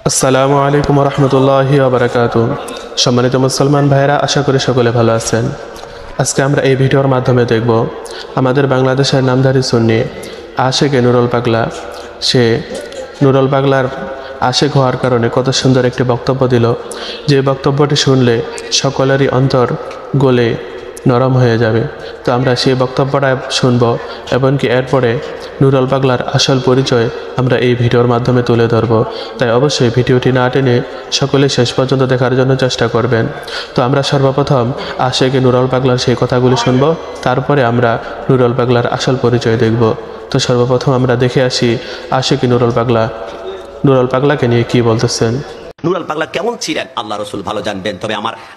আসসালামু আলাইকুম রহমতুল্লাহি ওয়া বারাকাতুহু। সম্মানিত মুসলমান ভাইরা, আশা করি সকলে ভালো আছেন। আজকে আমরা এই ভিডিওর মাধ্যমে দেখব আমাদের বাংলাদেশের নামধারী সুন্নি আশেকে নুরুল পাগলা। সে নুরুল পাগলার আশেক হওয়ার কারণে কত সুন্দর একটি বক্তব্য দিল, যে বক্তব্যটি শুনলে সকলেরই অন্তর গলে নরম হয়ে যাবে। তো আমরা সেই বক্তব্যটা শুনব এবং কি এরপরে নুরুল পাগলার আসল পরিচয় আমরা এই ভিডিওর মাধ্যমে তুলে ধরব। তাই অবশ্যই ভিডিওটি না টেনে সকলে শেষ পর্যন্ত দেখার জন্য চেষ্টা করবেন। তো আমরা সর্বপ্রথম আশেকে নুরুল পাগলার সেই কথাগুলি শুনব, তারপরে আমরা নুরুল পাগলার আসল পরিচয় দেখব। তো সর্বপ্রথম আমরা দেখে আসি আশেকে নুরুল পাগলাকে নিয়ে কি বলতেছেন। নুরুল পাগলা কেমন ছিলেন আল্লাহ রসুল ভালো জানবেন। তবে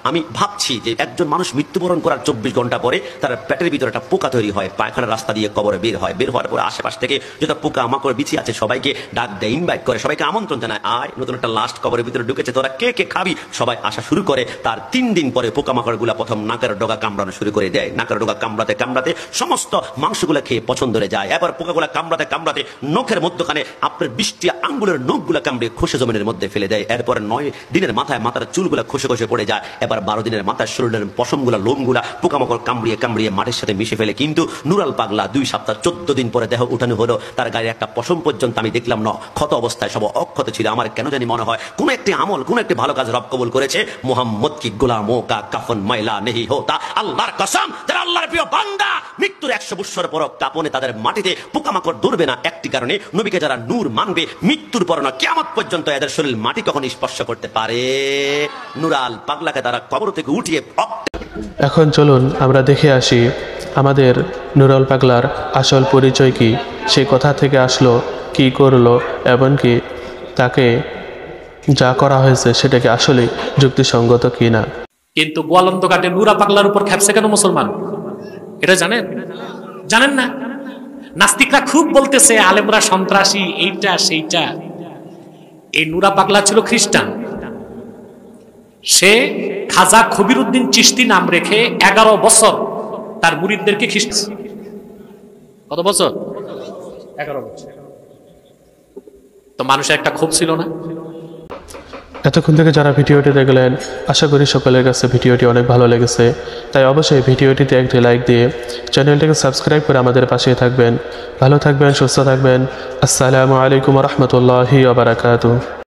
আমি ভাবছি যে একজন মানুষ মৃত্যুবরণ করার 24 ঘন্টা পরে তার পেটের ভিতরে একটা পোকা তৈরি হয়, পায়খানার রাস্তা দিয়ে কবরে বের হওয়ার পরে আশেপাশ থেকে যত পোকা আমাকে বিছি আছে সবাইকে ডাক দেয়, ইনভাইট করে, সবাইকে আমন্ত্রণ জানায়, আয় নতুন একটা লাস্ট কবরের ভিতরে ঢুকেছে, তোরা কে কে খাবি। সবাই আসা শুরু করে। তার 3 দিন পরে পোকামাকড়গুলা প্রথম নাকের ডগা কামড়ানো শুরু করে দেয়। নাকের ডগা কামড়াতে কামড়াতে সমস্ত মাংসগুলা খেয়ে পছন্দ হয়ে যায়। এবার পোকাগুলা কামড়াতে কামড়াতে নখের মধ্যখানে আপনার 20টি আঙ্গুলের নখগুলা কামড়ে খসে জমিনের মধ্যে ফেলে দেয়। এরপরে 9 দিনের মাথায় মাথার চুলগুলা খসে খসে পড়ে যায়। এবার 12 দিনের মাথায় শরীরের পশমগুলা লোমগুলা পোকামাকড় কামড়িয়ে মাটির সাথে মিশে ফেলে। কিন্তু নুরুল পাগলা 2 সপ্তাহ 14 দিন পরে দেহ উঠানো হলো, তার গায়ে একটা পশম পর্যন্ত আমি দেখলাম না, ক্ষত অবস্থায়, সব অক্ষত ছিল। আমার কেন জানি মনে হয় কোন একটি আমল, কোন একটি ভালো কাজ রব কবুল করেছে। মুহাম্মদ কি গোলামোं का कफन मैला नहीं होता। আল্লাহর কসম, যারা আল্লাহর প্রিয় বান্দা মৃত্যুর 100 বছর পর কাপনে তাদের মাটিতে পোকামাকড় ধরবে না একটি কারণে, নবীকে যারা নূর মানবে মৃত্যুর পর না কিয়ামত পর্যন্ত এদের শরীর মাটি কখনো স্পর্শ করতে পারে। নুরুল পাগলাকে তারা কবর থেকে উঠিয়ে এখন চলুন আমরা দেখে আসি আমাদের নুরুল পাগলার আসল পরিচয় কি, সেই কথা থেকে আসলো, কি করলো, এবং কি তাকে যা করা হয়েছে সেটাকে আসলে যুক্তিসঙ্গত কি না। কিন্তু গোয়ালন্দ ঘাটে নুরুল পাগলার উপর খেপছে কেন মুসলমান? এটা জানেন না? নাস্তিকরা খুব বলতেছে আলেমরা সন্ত্রাসী, এইটা সেইটা। এই নুরুল পাগলা ছিল খ্রিস্টান। সে খাজা খবিরউদ্দিন চিশতি নাম রেখে 11 বছর তার মুরিদদেরকে খ্রিস্টান। কত বছর? 11 বছর। তো মানুষের একটা ক্ষোভ ছিল না? এতক্ষণ থেকে যারা ভিডিওটি দেখলেন, আশা করি সকলের কাছে ভিডিওটি অনেক ভালো লেগেছে। তাই অবশ্যই ভিডিওটিতে একটি লাইক দিয়ে চ্যানেলটিকে সাবস্ক্রাইব করে আমাদের পাশে থাকবেন। ভালো থাকবেন, সুস্থ থাকবেন। আসসালামু আলাইকুম রহমতুল্লাহি ওয়া বারাকাতুহু।